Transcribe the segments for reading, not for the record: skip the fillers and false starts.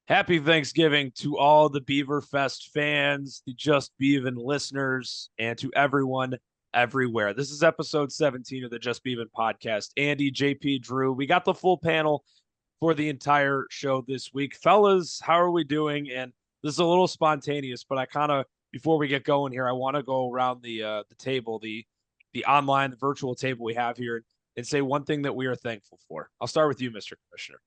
Happy Thanksgiving to all the Beaverfest fans, the Just Beavin listeners, and to everyone everywhere. This is episode 17 of the Just Beavin podcast. Andy, JP, Drew, we got the full panel for the entire show this week. Fellas, how are we doing? And this is a little spontaneous, but I kind of, before we get going here, I want to go around the table, the online, the virtual table we have here, and say one thing that we are thankful for. I'll start with you, Mr. Commissioner.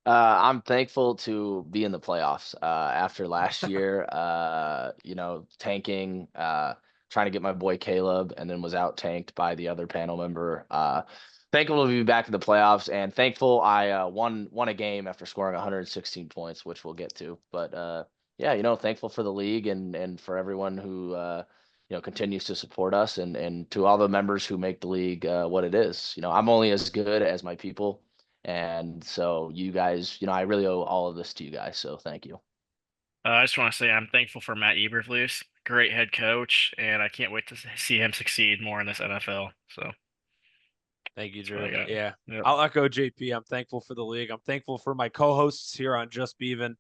I'm thankful to be in the playoffs after last year. Tanking, trying to get my boy Caleb, and then was out tanked by the other panel member. Thankful to be back in the playoffs, and thankful I won a game after scoring 116 points, which we'll get to. But yeah, thankful for the league and for everyone who continues to support us, and to all the members who make the league what it is. I'm only as good as my people. And so you guys, I really owe all of this to you guys. So thank you. I just want to say I'm thankful for Matt Eberflus, great head coach, and I can't wait to see him succeed more in this NFL. So Thank you, that's what I Drew. got. Yeah, Yep. I'll echo JP. I'm thankful for the league. I'm thankful for my co-hosts here on Just Beavin,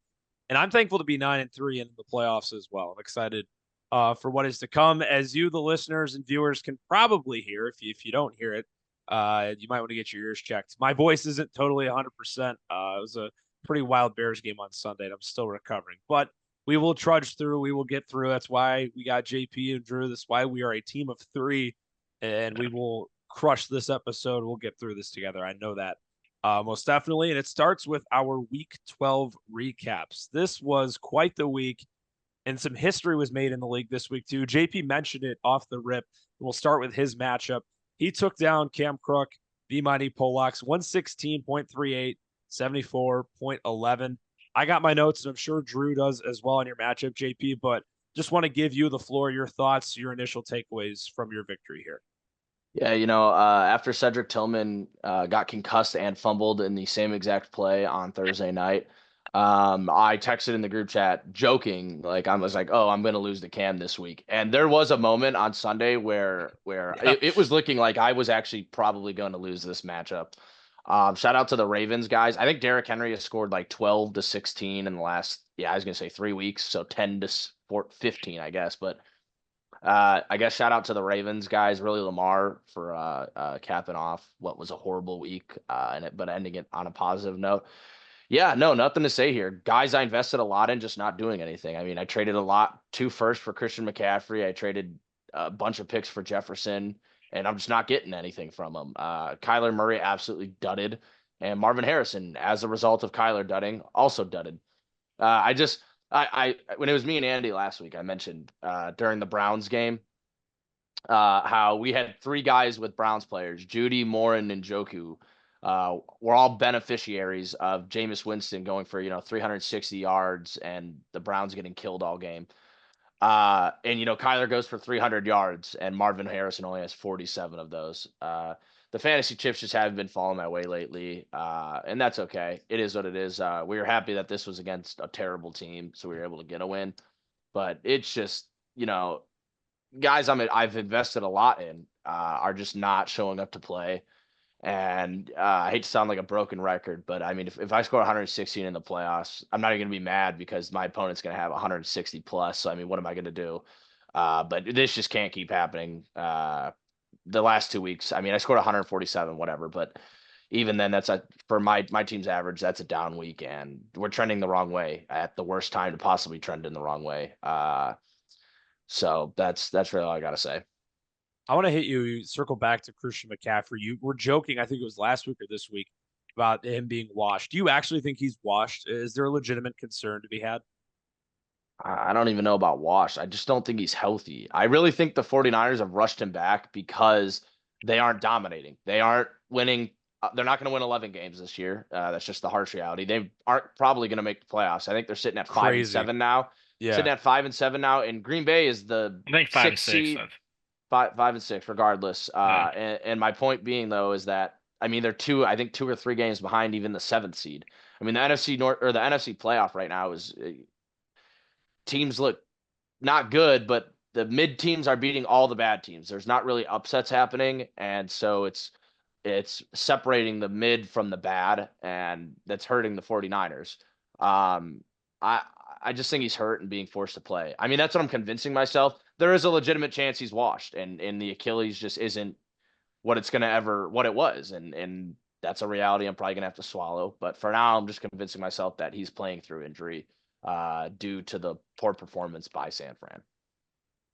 and I'm thankful to be 9-3 in the playoffs as well. I'm excited for what is to come. As you, the listeners and viewers, can probably hear, if you don't hear it, you might want to get your ears checked. My voice isn't totally 100%. It was a pretty wild Bears game on Sunday, and I'm still recovering. But we will trudge through. We will get through. That's why we got JP and Drew. That's why we are a team of three, and we will crush this episode. We'll get through this together. I know that most definitely. And it starts with our week 12 recaps. This was quite the week, and some history was made in the league this week, too. JP mentioned it off the rip. We'll start with his matchup. He took down Cam Crook, V Mighty Polacks, 116.38, 74.11. I got my notes, and I'm sure Drew does as well on your matchup, JP, but just want to give you the floor, your thoughts, your initial takeaways from your victory here. Yeah, after Cedric Tillman got concussed and fumbled in the same exact play on Thursday night, I texted in the group chat joking, like I was like, "Oh, I'm gonna lose the Cam this week." And there was a moment on Sunday where Yeah. it was looking like I was actually probably going to lose this matchup. Shout out to the Ravens guys. I think Derrick Henry has scored like 12 to 16 in the last, yeah, I was gonna say 3 weeks, so 10 to 15, I guess, but. I guess shout out to the Ravens guys, really Lamar for capping off what was a horrible week, but ending it on a positive note. Yeah, no, nothing to say here. Guys, I invested a lot in, just not doing anything. I mean, I traded a lot, 2 firsts for Christian McCaffrey. I traded a bunch of picks for Jefferson, and I'm just not getting anything from them. Kyler Murray absolutely dudded, and Marvin Harrison, as a result of Kyler dudding, also dudded. I just when it was me and Andy last week, I mentioned during the Browns game how we had 3 guys with Browns players, Judy, Morin, and Joku. Were all beneficiaries of Jameis Winston going for 360 yards and the Browns getting killed all game. And Kyler goes for 300 yards, and Marvin Harrison only has 47 of those. The fantasy chips just haven't been falling my way lately, and that's okay. It is what it is. We were happy that this was against a terrible team, so we were able to get a win. But it's just, guys I've invested a lot in are just not showing up to play. And I hate to sound like a broken record, but I mean, if I score 116 in the playoffs, I'm not even going to be mad because my opponent's going to have 160 plus. So, I mean, what am I going to do? But this just can't keep happening. The last 2 weeks, I mean, I scored 147, whatever. But even then, for my team's average, that's a down week. And we're trending the wrong way at the worst time to possibly trend in the wrong way. So that's really all I got to say. I want to hit you, circle back to Christian McCaffrey. You were joking, I think it was last week or this week, about him being washed. Do you actually think he's washed? Is there a legitimate concern to be had? I don't even know about Wash. I just don't think he's healthy. I really think the 49ers have rushed him back because they aren't dominating. They aren't winning. They're not going to win 11 games this year. That's just the harsh reality. They aren't probably going to make the playoffs. I think they're sitting at five and Crazy. seven now. Yeah. Sitting at 5 and 7 now, and Green Bay is the I think five and sixth six. seed, five and six, regardless. Yeah. And my point being though is that I mean they're I think 2 or 3 games behind even the 7th seed. I mean the NFC North or the NFC playoff right now is teams look not good, but the mid teams are beating all the bad teams. There's not really upsets happening, and so it's separating the mid from the bad, and that's hurting the 49ers. Um, I I just think he's hurt and being forced to play. I mean, that's what I'm convincing myself. There is a legitimate chance he's washed, and the Achilles just isn't what it was, and that's a reality I'm probably gonna have to swallow. But for now, I'm just convincing myself that he's playing through injury, due to the poor performance by San Fran.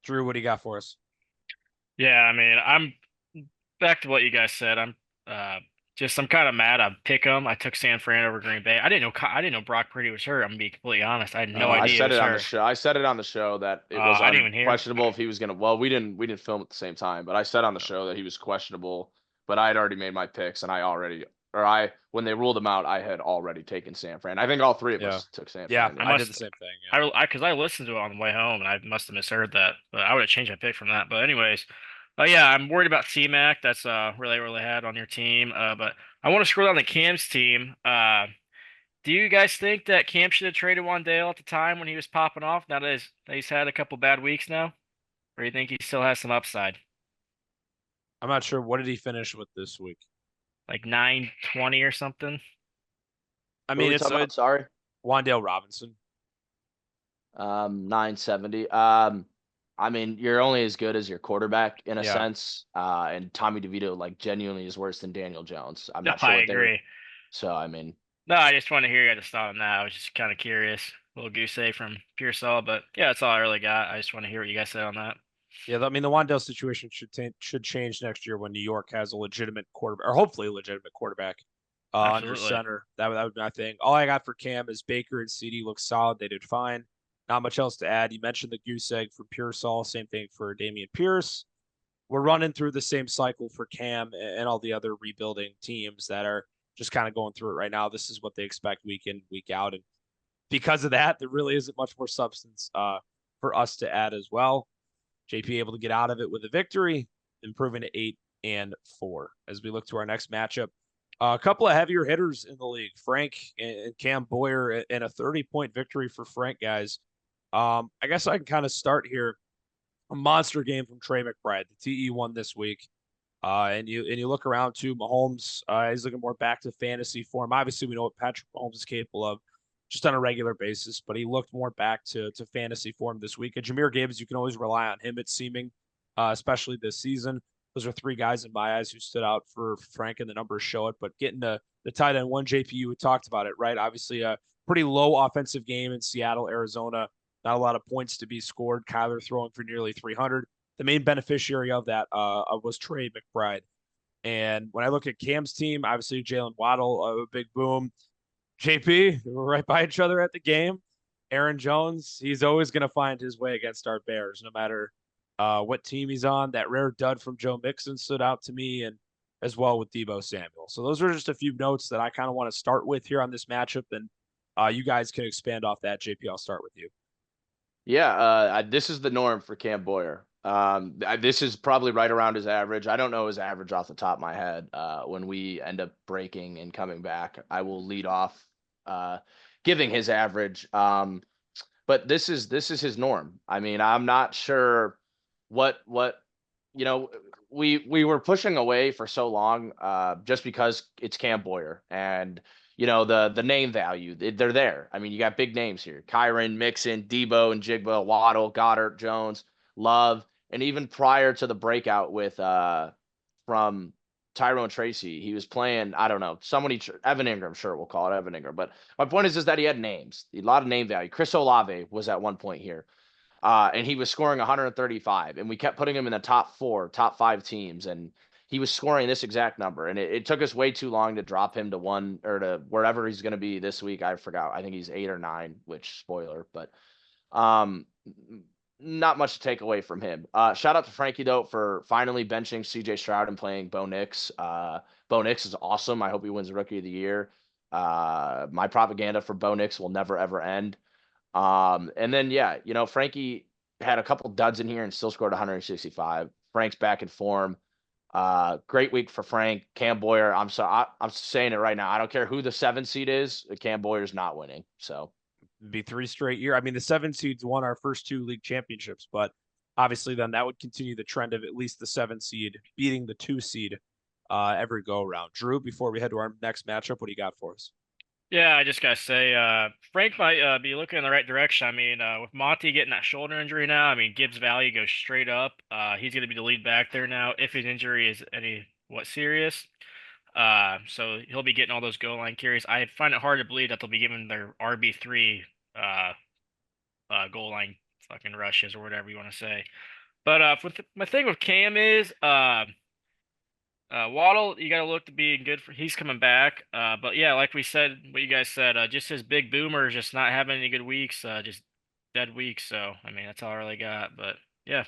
Drew, what do you got for us? Yeah, I mean, I'm back to what you guys said. Uh I'm kind of mad. I pick 'em. I took San Fran over Green Bay. I didn't know Brock Purdy was hurt. I'm gonna be completely honest. I had no I idea he said was it on the hurt. show. I said it on the show that it was I didn't even hear. unquestionable if he was gonna. Well, we didn't film at the same time, but I said on the show that he was questionable. But I had already made my picks, and when they ruled him out, I had already taken San Fran. I think all three of Yeah. us took San Yeah, Fran. I did the same thing. Yeah. Because I listened to it on the way home and I must have misheard that, but I would have changed my pick from that. But anyways, yeah, I'm worried about T-Mac. That's really had on your team. But I want to scroll down the Cam's team. Do you guys think that Cam should have traded Wandale at the time when he was popping off? Now that he's had a couple bad weeks now, or do you think he still has some upside? I'm not sure. What did he finish with this week? Like 920 or something? I Who are mean, we it's talking about? Sorry. Wandale Robinson. 970. I mean, you're only as good as your quarterback in a Yeah. sense. And Tommy DeVito, like, genuinely is worse than Daniel Jones. I'm No, not sure I what they were. agree. So, I mean, No, I just want to hear your guys' thought on that. I was just kind of curious. A little goose egg from Pearsall, but yeah, that's all I really got. I just want to hear what you guys said on that. Yeah, I mean, the Wandale situation should change next year when New York has a legitimate quarterback, or hopefully a legitimate quarterback under Absolutely. center. That would be my thing. All I got for Cam is Baker and CD look solid. They did fine. Not much else to add. You mentioned the goose egg for Pearsall. Same thing for Damian Pierce. We're running through the same cycle for Cam and all the other rebuilding teams that are just kind of going through it right now. This is what they expect week in, week out. And because of that, there really isn't much more substance for us to add as well. JP able to get out of it with a victory, improving to 8-4 as we look to our next matchup. A couple of heavier hitters in the league, Frank and Cam Boyer, and a 30-point victory for Frank, guys. I guess I can kind of start here. A monster game from Trey McBride. The TE won this week. And you look around to Mahomes, he's looking more back to fantasy form. Obviously, we know what Patrick Mahomes is capable of just on a regular basis, but he looked more back to fantasy form this week. And Jahmyr Gibbs, you can always rely on him, it's seeming, especially this season. Those are three guys in my eyes who stood out for Frank, and the numbers show it. But getting the tight end one, JP, you talked about it, right? Obviously, a pretty low offensive game in Seattle, Arizona. Not a lot of points to be scored. Kyler throwing for nearly 300. The main beneficiary of that was Trey McBride. And when I look at Cam's team, obviously Jalen Waddle, a big boom. JP, we're right by each other at the game. Aaron Jones, he's always going to find his way against our Bears, no matter what team he's on. That rare dud from Joe Mixon stood out to me, and as well with Deebo Samuel. So those are just a few notes that I kind of want to start with here on this matchup, and you guys can expand off that. JP, I'll start with you. Yeah, this is the norm for Cam Boyer. This is probably right around his average. I don't know his average off the top of my head. When we end up breaking and coming back, I will lead off giving his average. But this is his norm. I mean, I'm not sure what you know. We were pushing away for so long, just because it's Cam Boyer, and the name value, they're there. I mean, you got big names here: Kyron, Mixon, Debo, and Jigba, Waddle, Goddard, Jones, Love, and even prior to the breakout with from Tyrone Tracy, he was playing, I don't know, somebody, Evan Ingram, sure, we'll call it Evan Ingram. But my point is that he had names, a lot of name value. Chris Olave was at one point here, and he was scoring 135, and we kept putting him in the top 4, top 5 teams, and he was scoring this exact number. And it took us way too long to drop him to 1 or to wherever he's going to be this week. I forgot. I think he's 8 or 9, which spoiler, but not much to take away from him. Shout out to Frankie, though, for finally benching CJ Stroud and playing Bo Nix. Bo Nix is awesome. I hope he wins Rookie of the Year. My propaganda for Bo Nix will never, ever end. And then, yeah, Frankie had a couple duds in here and still scored 165. Frank's back in form. Great week for Frank. Cam Boyer, I'm saying it right now. I don't care who the 7 seed is. Cam Boyer's not winning. So Be 3 straight year. I mean, the 7 seeds won our first 2 league championships, but obviously then that would continue the trend of at least the 7 seed beating the 2 seed every go around. Drew, before we head to our next matchup, what do you got for us? Yeah, I just gotta say, Frank might be looking in the right direction. I mean, with Monty getting that shoulder injury now, I mean, Gibbs' value goes straight up. He's going to be the lead back there now if his injury is serious. So he'll be getting all those goal line carries. I find it hard to believe that they'll be giving their RB3 goal line fucking rushes or whatever you want to say. But my thing with Cam is Waddle, you got to look to be good for. He's coming back. But yeah, like we said, what you guys said, just his big boomer is just not having any good weeks, just dead weeks. So I mean, that's all I really got. But yeah,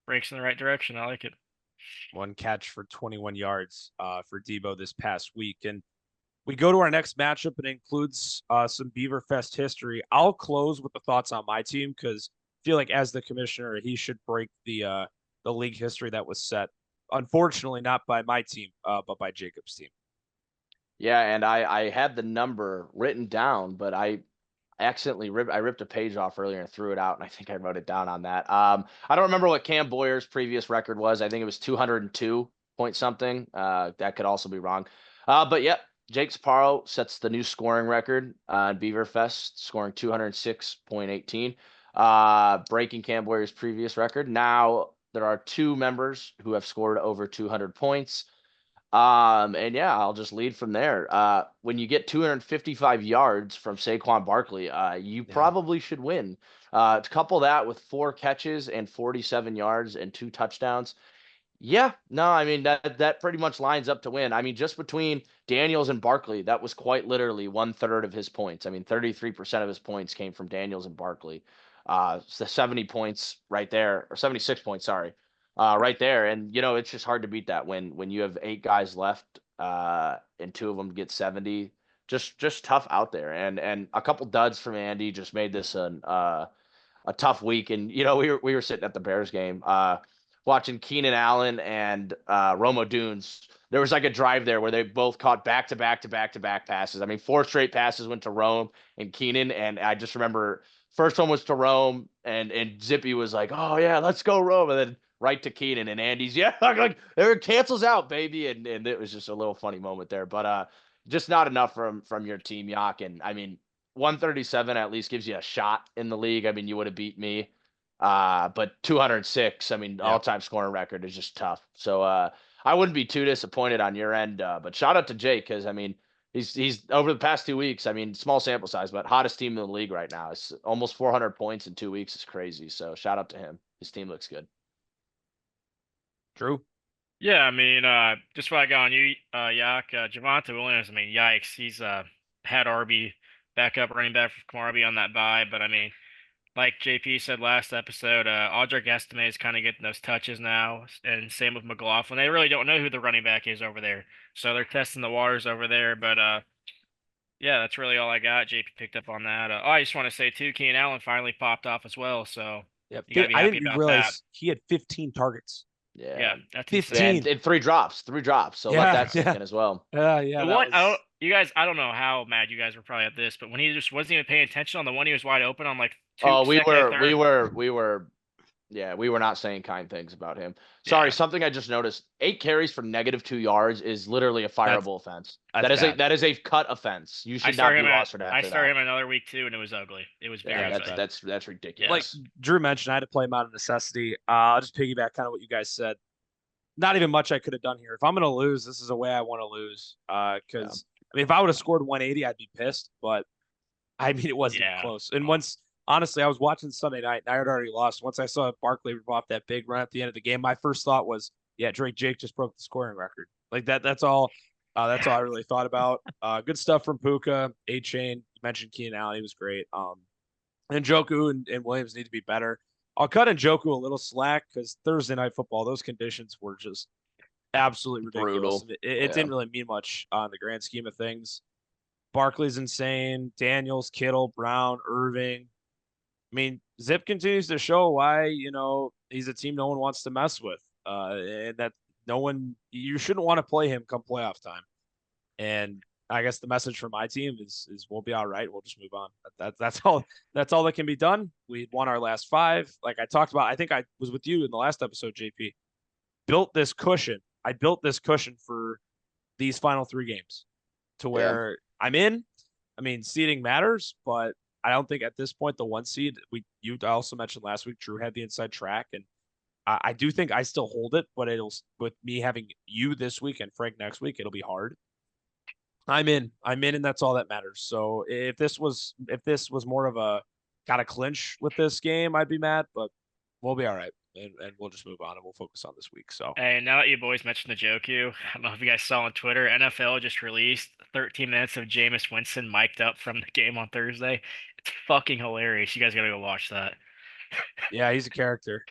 breaks in the right direction. I like it. One catch for 21 yards for Debo this past week. And we go to our next matchup. It includes some Beaverfest history. I'll close with the thoughts on my team because I feel like as the commissioner, he should break the league history that was set. Unfortunately, not by my team, but by Jacob's team. Yeah, and I had the number written down, but I accidentally ripped a page off earlier and threw it out, and I think I wrote it down on that. I don't remember what Cam Boyer's previous record was. I think it was 202 point something. That could also be wrong. But yep, Jake Sapporo sets the new scoring record on Beaverfest, scoring 206.18, breaking Cam Boyer's previous record. Now there are 2 members who have scored over 200 points. And yeah, I'll just lead from there. When you get 255 yards from Saquon Barkley, you probably should win. To couple that with 4 catches and 47 yards and 2 touchdowns. Yeah, no, I mean, that pretty much lines up to win. I mean, just between Daniels and Barkley, that was quite literally 1/3 of his points. I mean, 33% of his points came from Daniels and Barkley. So 70 points right there, or 76 points, sorry, right there. And, it's just hard to beat that when you have 8 guys left and 2 of them get 70. Just tough out there. And a couple duds from Andy just made this a tough week. And, we were sitting at the Bears game, watching Keenan Allen and Romo Dunes. There was like a drive there where they both caught back-to-back passes. I mean, 4 straight passes went to Rome and Keenan, and I just remember first one was to Rome, and Zippy was like, "Oh yeah, let's go Rome," and then right to Keenan, and Andy's like it cancels out, baby, and it was just a little funny moment there, but just not enough from your team, Yak, and I mean 137 at least gives you a shot in the league. I mean, you would have beat me. But 206, I mean, all-time scoring record is just tough. So I wouldn't be too disappointed on your end. But shout out to Jake because I mean, he's over the past 2 weeks. I mean, small sample size, but hottest team in the league right now. It's almost 400 points in 2 weeks. It's crazy. So shout out to him. His team looks good. True. Yeah, I mean, just what I got on you, Yak, Javonte Williams. I mean, yikes, he's had RB backup running back for RB on that bye, but I mean. Like JP said last episode, Audric Estime is kind of getting those touches now, and same with McLaughlin. They really don't know who the running back is over there, so they're testing the waters over there. But yeah, that's really all I got. JP picked up on that. I just want to say too, Keenan Allen finally popped off as well, so yep. You gotta be I happy didn't about realize that. he had 15 targets. Yeah, that's 15 insane. And 3 drops. So let that sink in as well. Yeah. I don't know how mad you guys were probably at this, but when he just wasn't even paying attention on the one he was wide open on like We were not saying kind things about him. Sorry, something I just noticed. 8 carries for -2 yards is literally a fireable offense. That is a cut offense. You should not be rostered after that. I started him another week too, and it was ugly. It was very ugly. That's ridiculous. Like Drew mentioned, I had to play him out of necessity. I'll just piggyback kind of what you guys said. Not even much I could have done here. If I'm going to lose, this is a way I want to lose. Because I mean, if I would have scored 180, I'd be pissed. But I mean, it wasn't close. And honestly, I was watching Sunday night and I had already lost. Once I saw Barkley rip off that big run at the end of the game, my first thought was, Jake just broke the scoring record. Like that's all. That's all I really thought about. Good stuff from Puka, A-Chain. You mentioned Keenan Allen, he was great. And Njoku and Williams need to be better. I'll cut Njoku a little slack because Thursday night football, those conditions were just absolutely ridiculous. Brutal. It didn't really mean much on the grand scheme of things. Barkley's insane. Daniels, Kittle, Brown, Irving. I mean, Zip continues to show why, he's a team no one wants to mess with. And that you shouldn't want to play him come playoff time. And I guess the message from my team is we'll be all right. We'll just move on. That's all that can be done. We won our last 5. Like I talked about, I think I was with you in the last episode, JP. I built this cushion for these final 3 games to where I'm in. I mean, seeding matters, but I don't think at this point the 1 seed, you also mentioned last week, Drew had the inside track, and I do think I still hold it, but it'll, with me having you this week and Frank next week, it'll be hard. I'm in, and that's all that matters. So if this was more of a gotta clinch with this game, I'd be mad, but we'll be all right, and we'll just move on and we'll focus on this week. So And now that you boys mentioned the Joku, I don't know if you guys saw on Twitter, NFL just released 13 minutes of Jameis Winston mic'd up from the game on Thursday. It's fucking hilarious. You guys gotta go watch that. yeah, he's a character.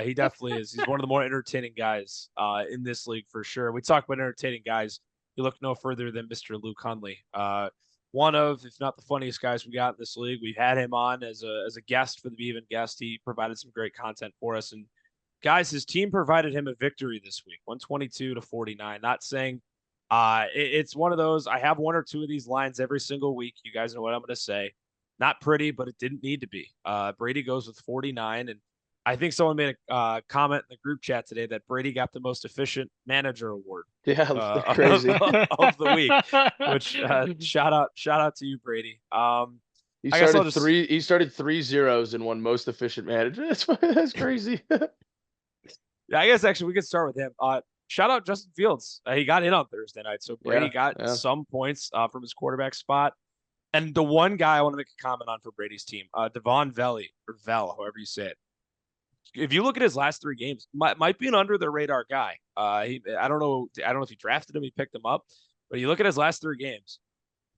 He definitely is. He's one of the more entertaining guys in this league for sure. We talk about entertaining guys. You look no further than Mr. Luke Hunley. One of, if not the funniest guys we got in this league. We've had him on as a guest for the Beavin guest. He provided some great content for us. And guys, his team provided him a victory this week, 122-49. Not saying it's one of those. I have one or two of these lines every single week. You guys know what I'm going to say. Not pretty, but it didn't need to be. Brady goes with 49, and I think someone made a comment in the group chat today that Brady got the most efficient manager award. Yeah, crazy. of the week. Which shout out to you, Brady. He I guess I'll started just- three. He started 3 zeros and won most efficient manager. That's crazy. Yeah, I guess actually we could start with him. Shout out Justin Fields. He got in on Thursday night, so Brady got some points from his quarterback spot. And the one guy I want to make a comment on for Brady's team, Devon Valley, or Vel, however you say it. If you look at his last 3 games, might be an under the radar guy. I don't know if he drafted him, he picked him up, but you look at his last 3 games,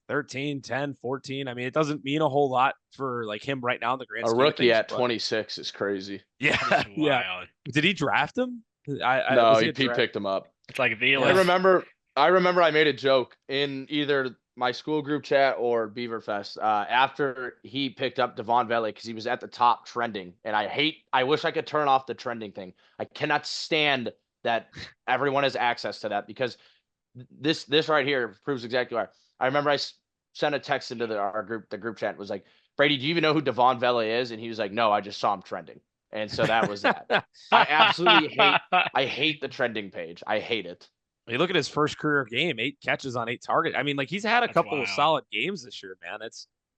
13, 10, 14. I mean, it doesn't mean a whole lot for like him right now in the grand scheme A rookie of things, at 26 is crazy. Yeah, That's yeah. wild. Did he draft him? No, he picked him up. It's like I Vila. remember I made a joke in either my school group chat or Beaverfest after he picked up Devon Valley because he was at the top trending. And I wish I could turn off the trending thing. I cannot stand that everyone has access to that because this right here proves exactly why. I remember I sent a text into the group chat. It was like, Brady, do you even know who Devon Valley is? And he was like, no, I just saw him trending. And so that was that. I absolutely hate the trending page. I hate it. You look at his first career game, 8 catches on 8 targets. I mean, like he's had a couple wild. of solid games this year, man.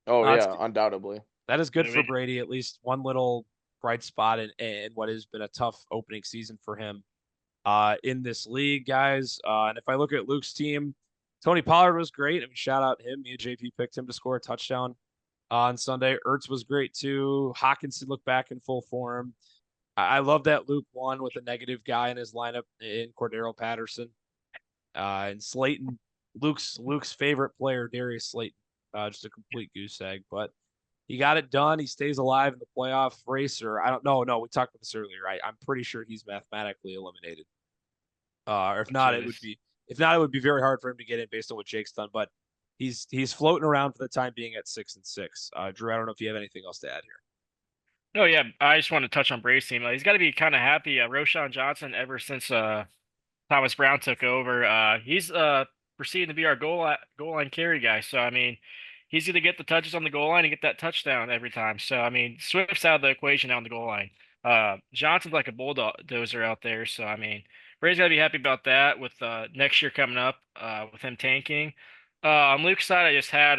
Undoubtedly. That is good for Brady. At least one little bright spot in what has been a tough opening season for him in this league, guys. And if I look at Luke's team, Tony Pollard was great. I mean, shout out him. Me and JP picked him to score a touchdown on Sunday. Ertz was great too. Hawkinson looked back in full form. I love that Luke won with a negative guy in his lineup in Cordero Patterson. And Slayton, Luke's favorite player, Darius Slayton, just a complete goose egg, but he got it done. He stays alive in the playoff race, or I don't know. No, we talked about this earlier, right? I'm pretty sure he's mathematically eliminated. Or if not, it would be very hard for him to get in based on what Jake's done. But he's floating around for the time being at 6-6. Drew, I don't know if you have anything else to add here. No, yeah, I just want to touch on Brady's team. He's got to be kind of happy. Roshan Johnson, ever since Thomas Brown took over, he's proceeding to be our goal line carry guy. So I mean, he's going to get the touches on the goal line and get that touchdown every time. So I mean, Swift's out of the equation now on the goal line. Johnson's like a bulldozer out there. So I mean, Brady's got to be happy about that with next year coming up with him tanking. On Luke's side, I just had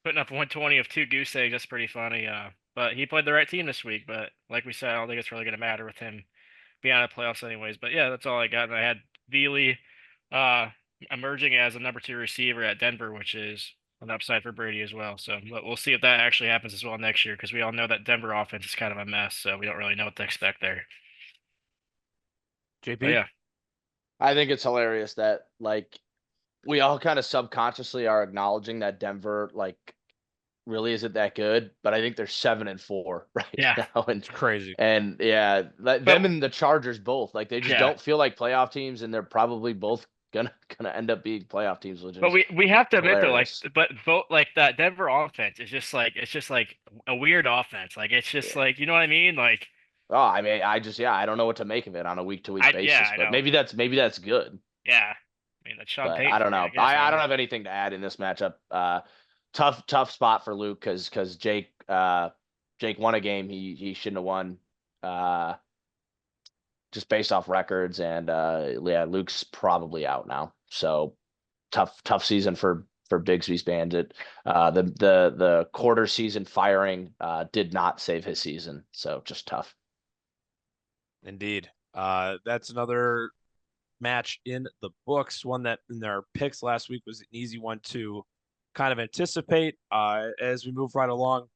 putting up 120 of 2 goose eggs. That's pretty funny. But he played the right team this week. But like we said, I don't think it's really going to matter with him being out of the playoffs anyways. But yeah, that's all I got. And I had Veely emerging as a number 2 receiver at Denver, which is an upside for Brady as well. So we'll see if that actually happens as well next year because we all know that Denver offense is kind of a mess. So we don't really know what to expect there. JP? But yeah. I think it's hilarious that like we all kind of subconsciously are acknowledging that Denver like really isn't that good, but I think they're 7-4 right now. And it's crazy. And yeah, them and the Chargers both like they just don't feel like playoff teams, and they're probably both gonna end up being playoff teams. Which but we have to admit hilarious. though, like, but both like that Denver offense is just like a weird offense. Like it's just like, you know what I mean? Like, oh, I mean, I don't know what to make of it on a week-to-week basis, but maybe that's good. Yeah, I mean that's Sean Payton. I don't know. I don't have anything to add in this matchup. Tough spot for Luke because Jake won a game he shouldn't have won. Just based off records, and Luke's probably out now. So tough season for Bigsby's Bandit. The quarter season firing did not save his season, so just tough. Indeed. That's another match in the books. One that in their picks last week was an easy one to kind of anticipate. As we move right along,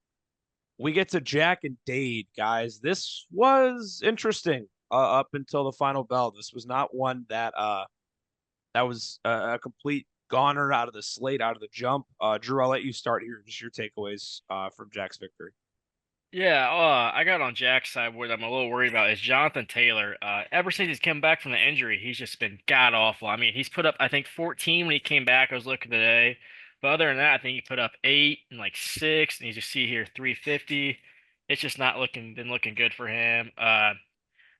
we get to Jack and Dade, guys. This was interesting up until the final bell. This was not one that that was a complete goner out of the slate, out of the jump. Drew, I'll let you start here. Just your takeaways from Jack's victory. Yeah, I got on Jack's side. What I'm a little worried about is Jonathan Taylor. Ever since he's come back from the injury, he's just been god awful. I mean, he's put up I think 14 when he came back. I was looking today, but other than that, I think he put up 8 and like 6, and you just see here 350. It's just not been looking good for him.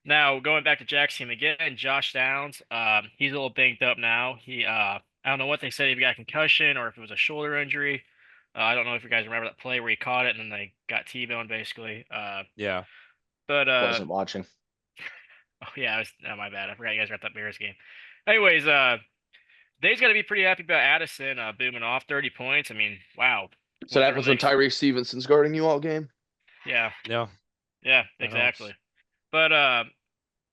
Now going back to Jack's team again, Josh Downs. He's a little banged up now. I don't know what they said, if he got concussion or if it was a shoulder injury. I don't know if you guys remember that play where he caught it and then they got T-boned basically. Yeah. But Wasn't watching. oh yeah, my bad. I forgot you guys were at that Bears game. Anyways, they's got to be pretty happy about Addison booming off 30 points. I mean, wow. So that was when Tyreek Stevenson's guarding you all game? Yeah. Yeah. Yeah, exactly. But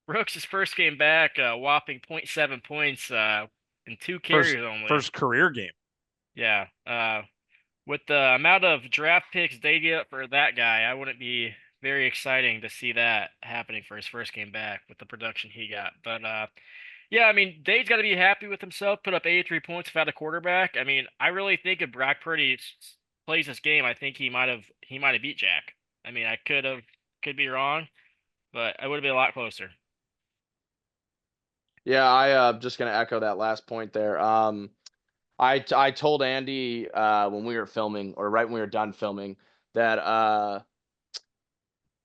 Brooks' first game back, whopping 0.7 points in 2 carries only. First career game. Yeah. With the amount of draft picks they get for that guy, I wouldn't be very exciting to see that happening for his first game back with the production he got. But yeah, I mean, Dade's got to be happy with himself. Put up 83 points without a quarterback. I mean, I really think if Brock Purdy plays this game, I think he might have beat Jack. I mean, I could be wrong, but I would have been a lot closer. Yeah, I'm just gonna echo that last point there. I told Andy when we were filming, or right when we were done filming, that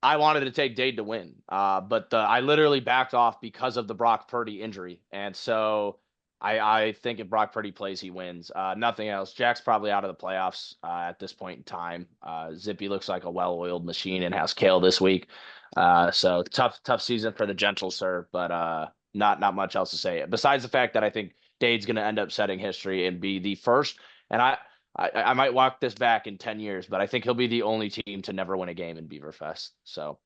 I wanted to take Dade to win, but I literally backed off because of the Brock Purdy injury, and so I think if Brock Purdy plays, he wins. Nothing else. Jack's probably out of the playoffs at this point in time. Zippy looks like a well-oiled machine and has Kale this week, so tough season for the gentle sir, but not much else to say besides the fact that I think Dade's going to end up setting history and be the first. And I might walk this back in 10 years, but I think he'll be the only team to never win a game in Beaverfest. So,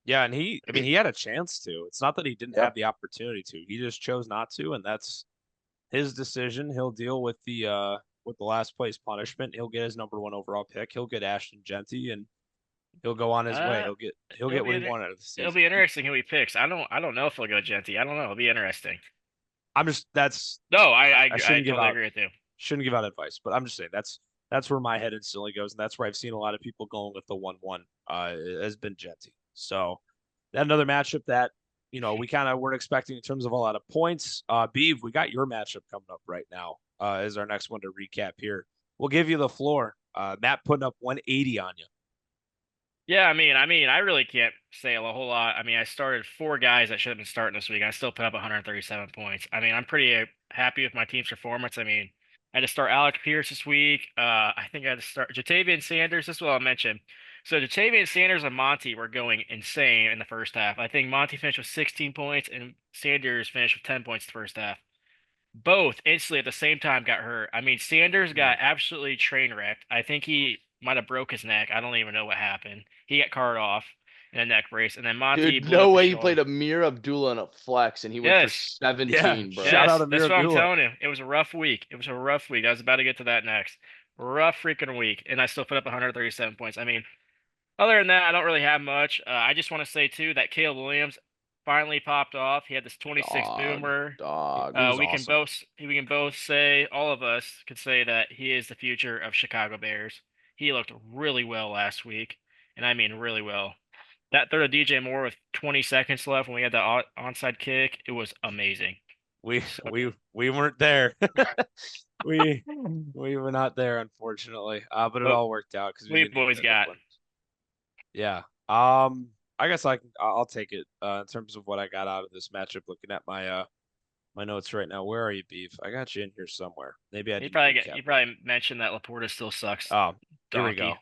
yeah. And he had a chance to. It's not that he didn't have the opportunity to. He just chose not to. And that's his decision. He'll deal with the last place punishment. He'll get his number 1 overall pick. He'll get Ashton Genty and he'll go on his way. He'll get what he wanted out of the season. It'll be interesting who he picks. I don't know if he'll go Genty. I don't know. It'll be interesting. I Totally agree with you. Shouldn't give out advice, but I'm just saying that's where my head instantly goes, and that's where I've seen a lot of people going with the 1-1 has been Genty. So that another matchup that we kind of weren't expecting in terms of a lot of points. Beav, we got your matchup coming up right now as our next one to recap here. We'll give you the floor. Matt putting up 180 on you. Yeah, I mean, I really can't say a whole lot. I mean, I started 4 guys that should have been starting this week. I still put up 137 points. I mean, I'm pretty happy with my team's performance. I mean, I had to start Alec Pierce this week. I think I had to start Jatavian Sanders. This is what I'll mention. So Jatavian Sanders and Monty were going insane in the first half. I think Monty finished with 16 points and Sanders finished with 10 points the first half. Both instantly at the same time got hurt. I mean, Sanders got absolutely train wrecked. I think he might have broke his neck. I don't even know what happened. He got carted off in a neck brace, and then Monty. Dude, no way he played Amir Abdullah in a flex, and he went for 17, bro. Shout out Amir That's what I'm Abdullah. telling you. It was a rough week. I was about to get to that next. Rough freaking week, and I still put up 137 points. I mean, other than that, I don't really have much. I just want to say too that Caleb Williams finally popped off. He had this 26 boomer. We can both say, all of us could say that he is the future of Chicago Bears. He looked really well last week, and I mean really well. That throw to DJ Moore with 20 seconds left when we had the onside kick, it was amazing. We weren't there. we were not there, unfortunately. But it all worked out because we boys got. Yeah. I guess I'll take it in terms of what I got out of this matchup. Looking at my my notes right now. Where are you, Beef? I got you in here somewhere. Maybe I. You probably mentioned that Laporta still sucks. Oh, here we go.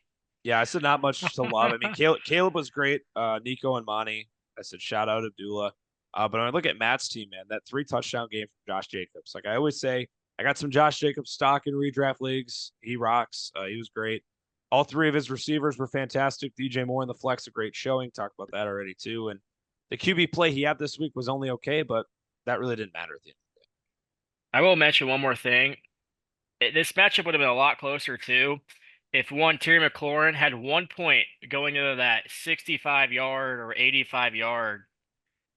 Yeah, I said not much to love. I mean, Caleb was great. Nico and Monty. I said shout out Abdullah. But when I look at Matt's team, man, that 3 touchdown game from Josh Jacobs. Like I always say, I got some Josh Jacobs stock in redraft leagues. He rocks. He was great. All three of his receivers were fantastic. DJ Moore in the flex, a great showing. Talked about that already too. And the QB play he had this week was only okay, but that really didn't matter at the end. I will mention one more thing. This matchup would have been a lot closer too if one Terry McLaurin had 1 point going into that 65-yard or 85-yard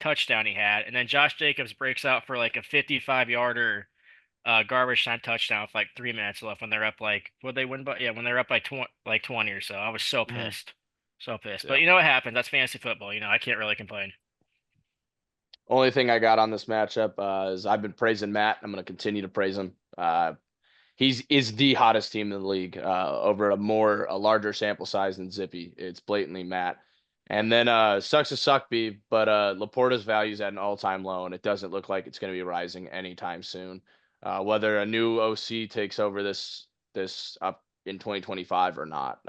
touchdown he had, and then Josh Jacobs breaks out for like a 55-yarder garbage time touchdown with like 3 minutes left when they're up like would they win? But yeah, when they're up by 20 or so. I was so pissed, so pissed. Yeah. But you know what happens? That's fantasy football. You know, I can't really complain. Only thing I got on this matchup is I've been praising Matt. I'm going to continue to praise him. Is the hottest team in the league over a larger sample size than Zippy. It's blatantly Matt. And then sucks to suck, Beav, but Laporta's value is at an all-time low, and it doesn't look like it's going to be rising anytime soon. Whether a new OC takes over this up in 2025 or not,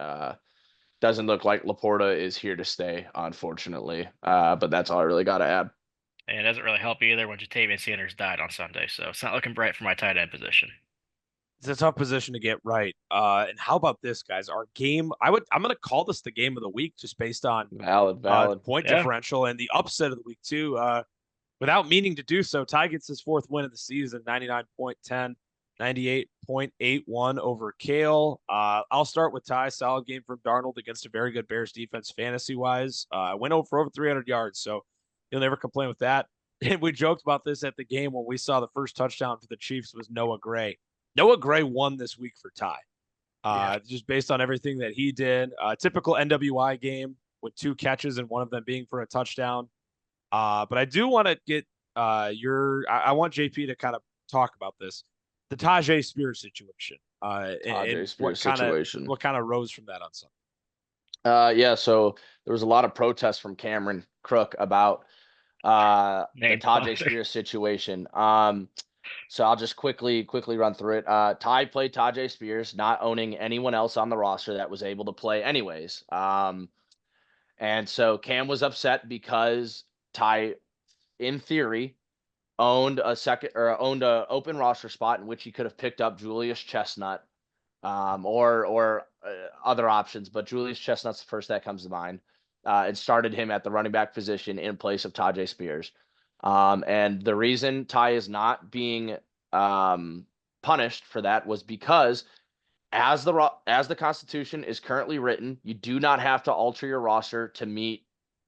doesn't look like Laporta is here to stay, unfortunately. But that's all I really got to add. And it doesn't really help either when Jatavian Sanders died on Sunday, so it's not looking bright for my tight end position. It's a tough position to get right. And how about this, guys? Our game, I'm going to call this the game of the week just based on Valid point differential and the upset of the week too. Without meaning to do so, Ty gets his fourth win of the season, 99.10, 98.81 over Kale. I'll start with Ty. Solid game from Darnold against a very good Bears defense fantasy-wise. Went over 300 yards, so you'll never complain with that. And we joked about this at the game when we saw the first touchdown for the Chiefs was Noah Gray. Noah Gray won this week for Ty, just based on everything that he did. Typical NWI game with 2 catches and one of them being for a touchdown. But I do want to get I want JP to kind of talk about this, the Tajay Spears situation. What kind of rose from that on Sunday? Yeah, so there was a lot of protests from Cameron Crook about the Tajay Spears situation. So I'll just quickly run through it. Ty played Tajay Spears, not owning anyone else on the roster that was able to play anyways. And so Cam was upset because Ty, in theory, owned a open roster spot in which he could have picked up Julius Chestnut, or other options, but Julius Chestnut's the first that comes to mind, and started him at the running back position in place of Tajay Spears. And the reason Ty is not being punished for that was because as the Constitution is currently written, you do not have to alter your roster to meet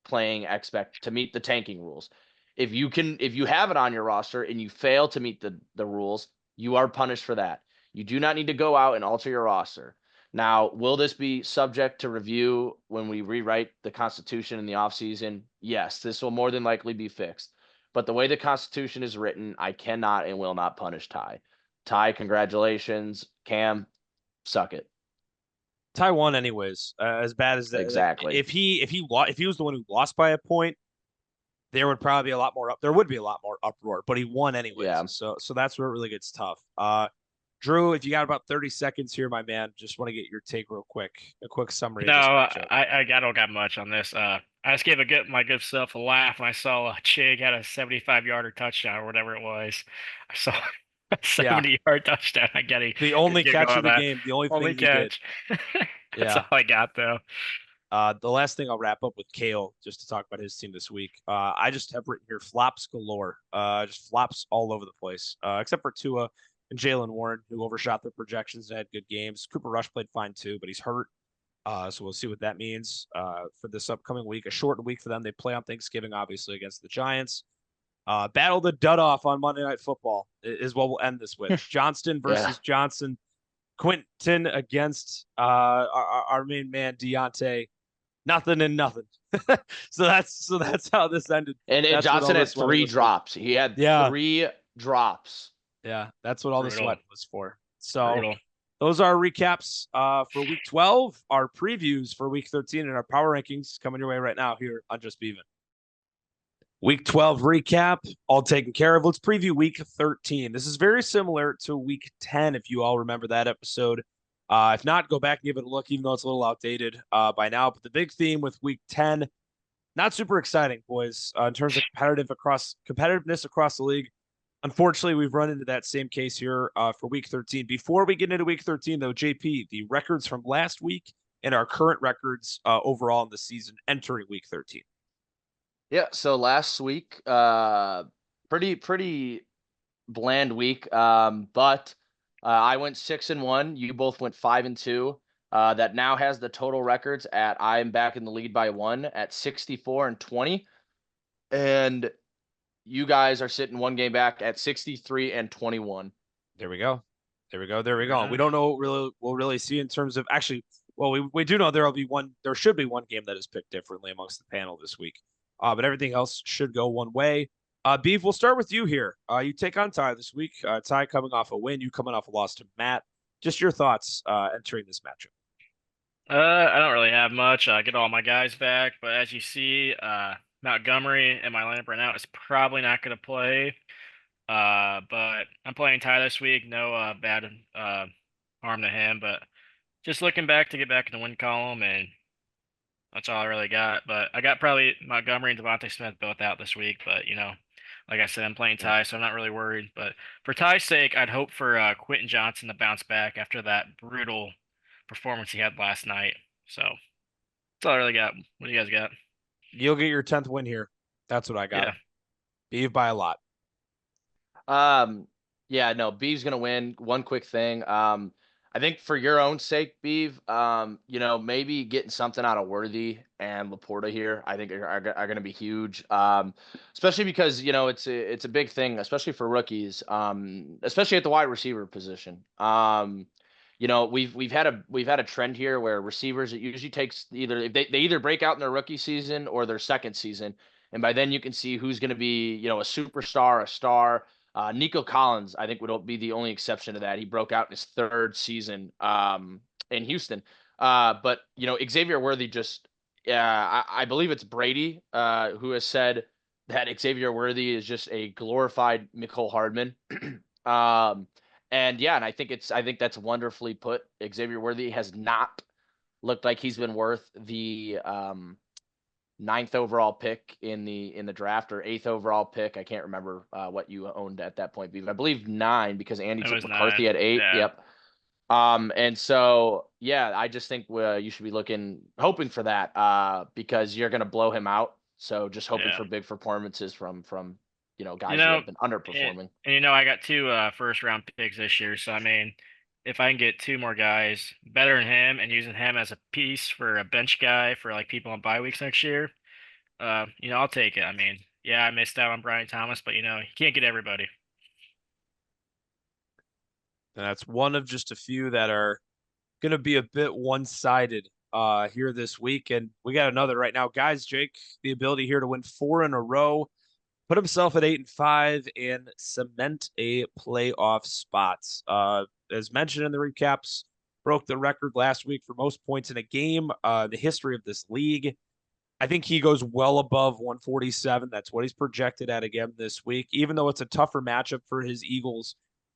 the tanking rules. If you have it on your roster and you fail to meet the rules, you are punished for that. You do not need to go out and alter your roster. Now, will this be subject to review when we rewrite the Constitution in the offseason? Yes, this will more than likely be fixed. But the way the Constitution is written, I cannot and will not punish Ty. Ty, congratulations. Cam, suck it. Ty won anyways. As bad as that. Exactly. If he was the one who lost by a point, there would probably be a lot more uproar. But he won anyways. Yeah. So that's where it really gets tough. Drew, if you got about 30 seconds here, my man, just want to get your take real quick. A quick summary. No, I don't got much on this. I just gave my good self a laugh when I saw Chig had a 75-yarder touchdown or whatever it was. I saw a 70-yard touchdown. I get it. The only catch of the game. The only thing catch. That's all I got, though. The last thing I'll wrap up with Kale, just to talk about his team this week. I just have written here flops galore. Just flops all over the place, except for Tua and Jalen Warren, who overshot their projections and had good games. Cooper Rush played fine too, but he's hurt. So we'll see what that means for this upcoming week. A shortened week for them. They play on Thanksgiving, obviously, against the Giants. Battle the dud off on Monday Night Football is what we'll end this with. Johnston versus Johnson. Quentin against our main man, Deontay. Nothing and nothing. so that's how this ended. And Johnson had 3 drops. He had 3 drops. Yeah, that's what all the sweat was for. So those are our recaps for week 12, our previews for week 13, and our power rankings coming your way right now here on Just Beavin. Week 12 recap, all taken care of. Let's preview week 13. This is very similar to week 10, if you all remember that episode. If not, go back and give it a look, even though it's a little outdated by now. But the big theme with week 10, not super exciting, boys, in terms of competitiveness across the league. Unfortunately, we've run into that same case here for Week 13. Before we get into Week 13, though, JP, the records from last week and our current records overall in the season entering Week 13. Yeah, so last week, pretty bland week. But I went 6-1. You both went 5-2. That now has the total records at I'm back in the lead by 1 at 64-20. And you guys are sitting one game back at 63-21. There we go. There we go. There we go. Nice. We don't know what we'll really see in terms of actually. Well, we do know there should be one game that is picked differently amongst the panel this week. But everything else should go one way. Beef, we'll start with you here. You take on Ty this week. Ty coming off a win, you coming off a loss to Matt. Just your thoughts entering this matchup. I don't really have much. I get all my guys back, but as you see, Montgomery in my lineup right now is probably not going to play. But I'm playing Ty this week. No bad harm to him, but just looking back to get back in the win column, and that's all I really got. But I got probably Montgomery and Devontae Smith both out this week. But like I said, I'm playing Ty, so I'm not really worried. But for Ty's sake, I'd hope for Quentin Johnson to bounce back after that brutal performance he had last night. So that's all I really got. What do you guys got? You'll get your 10th win here. That's what I got. Yeah. Beef by a lot. Yeah, no, Beav's gonna win. One quick thing. I think for your own sake, Beav, maybe getting something out of Worthy and Laporta here, I think are going to be huge. Especially because it's a big thing, especially for rookies. Especially at the wide receiver position. We've had a trend here where receivers, it usually takes they either break out in their rookie season or their second season, and by then you can see who's going to be a superstar, a star. Nico Collins, I think, would be the only exception to that. He broke out in his third season in Houston. But Xavier Worthy just, I believe it's Brady who has said that Xavier Worthy is just a glorified Mecole Hardman. And I think that's wonderfully put. Xavier Worthy has not looked like he's been worth the 9th overall pick in the draft, or 8th overall pick. I can't remember what you owned at that point, Beav. I believe 9 because Andy took McCarthy 9. At 8. Yeah. Yep. And so I just think you should be hoping for that because you're gonna blow him out. So just hoping for big performances from guys who have been underperforming. And I got 2 first round picks this year, so I mean, if I can get 2 more guys better than him and using him as a piece for a bench guy for like people on bye weeks next year, I'll take it. I mean, I missed out on Brian Thomas, but you can't get everybody. And that's one of just a few that are going to be a bit one-sided here this week. And we got another right now. Guys, Jake, the ability here to win 4 in a row, put himself at 8-5, and cement a playoff spot. As mentioned in the recaps, broke the record last week for most points in a game, the history of this league. I think he goes well above 147. That's what he's projected at again this week, even though it's a tougher matchup for his Eagles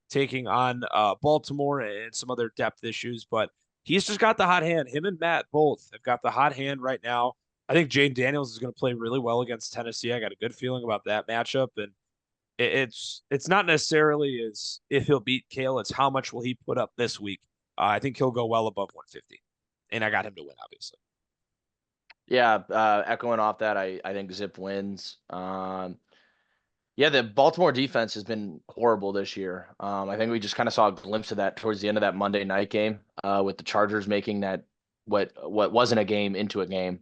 taking on Baltimore and some other depth issues. But he's just got the hot hand. Him and Matt both have got the hot hand right now. I think Jaden Daniels is going to play really well against Tennessee. I got a good feeling about that matchup. And it's not necessarily as if he'll beat Kale. It's how much will he put up this week. I think he'll go well above 150. And I got him to win, obviously. Yeah, echoing off that, I think Zip wins. The Baltimore defense has been horrible this year. I think we just kind of saw a glimpse of that towards the end of that Monday night game with the Chargers making that what wasn't a game into a game.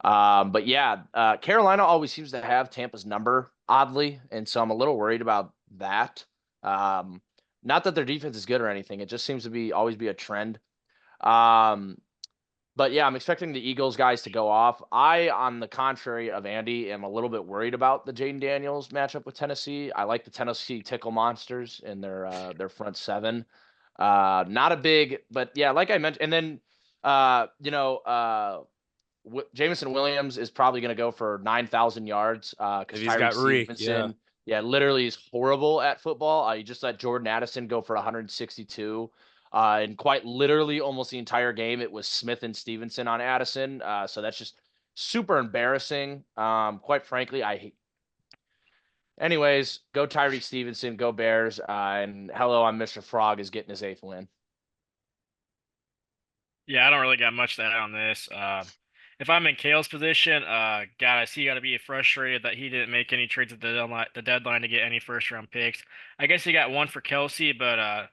Carolina always seems to have Tampa's number, oddly, and so I'm a little worried about that. Not that their defense is good or anything. It just seems to always be a trend. I'm expecting the Eagles guys to go off. I, on the contrary of Andy, am a little bit worried about the Jaden Daniels matchup with Tennessee. I like the Tennessee Tickle Monsters in their front 7. Not a big, but like I mentioned, and then Jameson Williams is probably going to go for 9,000 yards because he's got Stevenson, literally is horrible at football. You just let Jordan Addison go for 162. And quite literally almost the entire game, it was Smith and Stevenson on Addison. So that's just super embarrassing. Quite frankly, Anyways, go Tyree Stevenson, go Bears, and hello, I'm Mr. Frog is getting his 8th win. Yeah, I don't really got much to add on this. If I'm in Kale's position, God, I see you got to be frustrated that he didn't make any trades at the deadline to get any first round picks. I guess he got one for Kelsey, but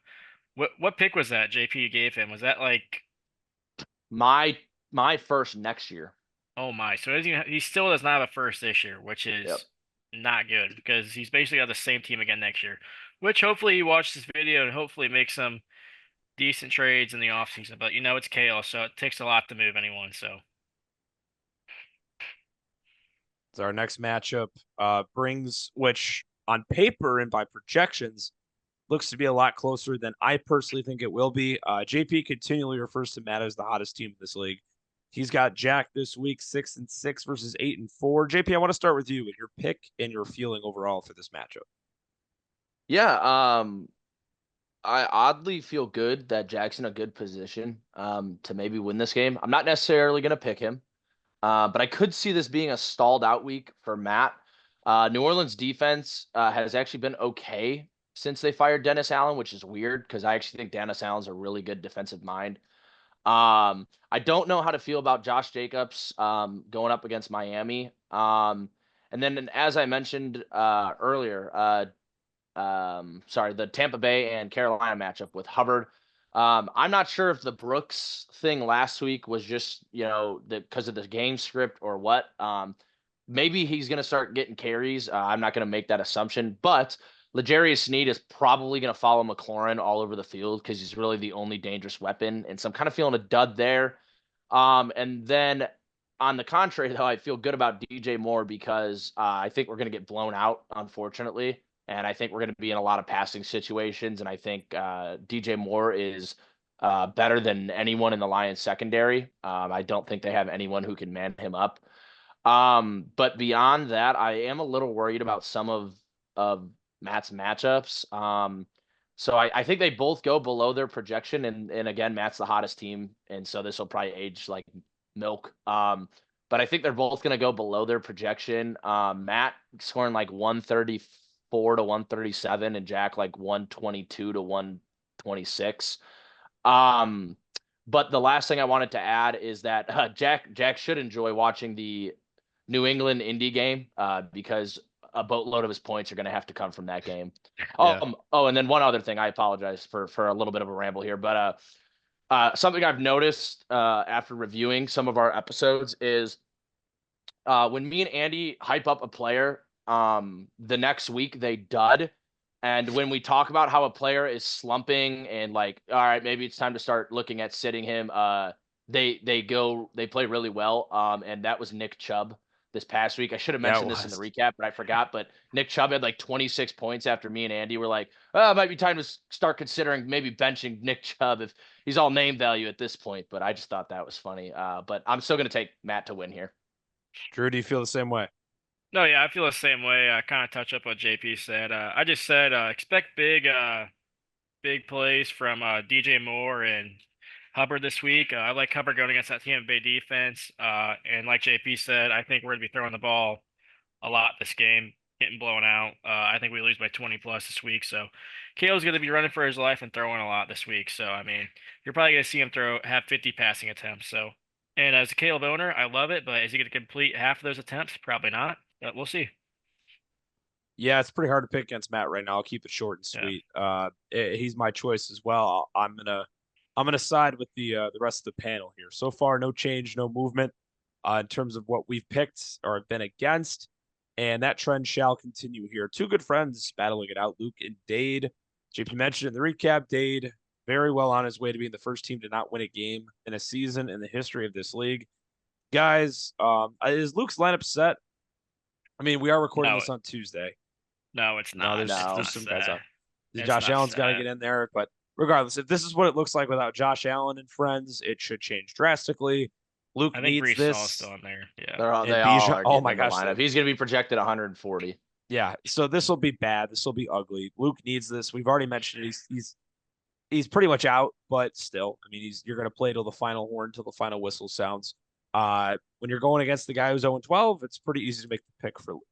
what pick was that JP you gave him? Was that like, My first next year. oh my? So he still does not have a first this year, which is Yep. not good because he's basically got the same team again next year. Which hopefully he watched this video and hopefully makes some decent trades in the offseason. But it's Kale, so it takes a lot to move anyone. So. So our next matchup brings, which on paper and by projections, looks to be a lot closer than I personally think it will be. JP continually refers to Matt as the hottest team in this league. He's got Jack this week, 6-6 versus 8-4. JP, I want to start with you and your pick and your feeling overall for this matchup. Yeah, I oddly feel good that Jack's in a good position to maybe win this game. I'm not necessarily going to pick him, but I could see this being a stalled out week for Matt. New Orleans defense has actually been okay since they fired Dennis Allen, which is weird because I actually think Dennis Allen's a really good defensive mind. I don't know how to feel about Josh Jacobs going up against Miami. And then as I mentioned earlier, the Tampa Bay and Carolina matchup with Hubbard. I'm not sure if the Brooks thing last week was just, because of the game script or what. Maybe he's going to start getting carries. I'm not going to make that assumption, but L'Jarius Sneed is probably going to follow McLaurin all over the field because he's really the only dangerous weapon. And so I'm kind of feeling a dud there. And then on the contrary, though, I feel good about DJ Moore because I think we're going to get blown out, unfortunately. And I think we're going to be in a lot of passing situations. And I think DJ Moore is better than anyone in the Lions secondary. I don't think they have anyone who can man him up. But beyond that, I am a little worried about some of Matt's matchups. So I think they both go below their projection. And again, Matt's the hottest team. And so this will probably age like milk. But I think they're both going to go below their projection. Matt scoring like 134 to 137 and Jack like 122 to 126. But the last thing I wanted to add is that Jack should enjoy watching the New England Indy game because a boatload of his points are going to have to come from that game. Yeah. And then one other thing, I apologize for a little bit of a ramble here, but something I've noticed after reviewing some of our episodes is when me and Andy hype up a player, the next week they dud. And when we talk about how a player is slumping and like, all right, maybe it's time to start looking at sitting him, they play really well. And that was Nick Chubb this past week. I should have mentioned this in the recap, but I forgot. But Nick Chubb had like 26 points after me and Andy were like, oh, it might be time to start considering maybe benching Nick Chubb if he's all name value at this point. But I just thought that was funny. But I'm still going to take Matt to win here. Drew, do you feel the same way? No, yeah, I feel the same way. I kind of touch up what JP said. I just said expect big plays from DJ Moore and Hubbard this week. I like Hubbard going against that Tampa Bay defense. And like JP said, I think we're going to be throwing the ball a lot this game, getting blown out. I think we lose by 20 plus this week. So Kale's going to be running for his life and throwing a lot this week. So, I mean, you're probably going to see him have 50 passing attempts. So, and as a Caleb owner, I love it, but is he going to complete half of those attempts? Probably not. But we'll see. Yeah, it's pretty hard to pick against Matt right now. I'll keep it short and sweet. Yeah. He's my choice as well. I'm gonna side with the rest of the panel here. So far, no change, no movement in terms of what we've picked or been against, and that trend shall continue here. Two good friends battling it out, Luke and Dade. JP mentioned in the recap, Dade very well on his way to being the first team to not win a game in a season in the history of this league. Guys, is Luke's lineup set? I mean, we are recording this on Tuesday. No, it's not. There's some guys up. Josh Allen's got to get in there, but regardless, if this is what it looks like without Josh Allen and friends, it should change drastically. Luke needs this. Still in there. Yeah. They all are oh my gosh. He's going to be projected 140. Yeah. So this will be bad. This will be ugly. Luke needs this. We've already mentioned it. He's pretty much out, but still, I mean, you're going to play till the final horn, till the final whistle sounds. When you're going against the guy who's 0-12, it's pretty easy to make the pick for Luke.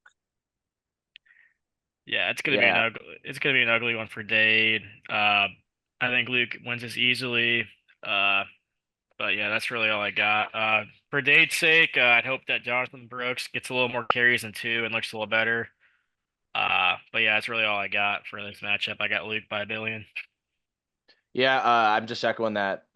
Yeah, it's gonna be an ugly one for Dade. I think Luke wins this easily. But yeah, that's really all I got. For Dade's sake, I'd hope that Jonathan Brooks gets a little more carries than 2 and looks a little better. But yeah, that's really all I got for this matchup. I got Luke by a billion. Yeah, I'm just echoing that